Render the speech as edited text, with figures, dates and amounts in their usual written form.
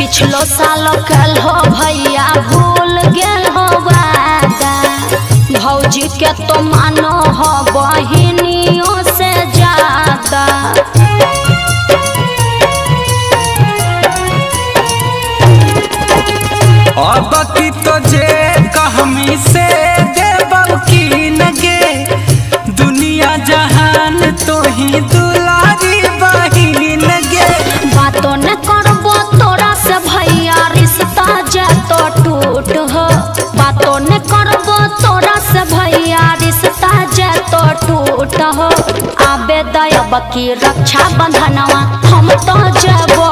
पिछलो साल कल हो भैया भूल गेल हो वादा, भौजी के तो मानो हो बहिनियों से ज्यादा। अब की तो जे कहमी से देबौ की नगे, दुनिया जहान तो ही दुलारी बहिन गे। बातों न करबो तोरा से भैया रिश्ता जे तो टूट हो, बातों न करबो तोरा से भैया रिश्ता जे तो टूट हो। आबे दयब की रक्षा बंधनवा हम तो जबो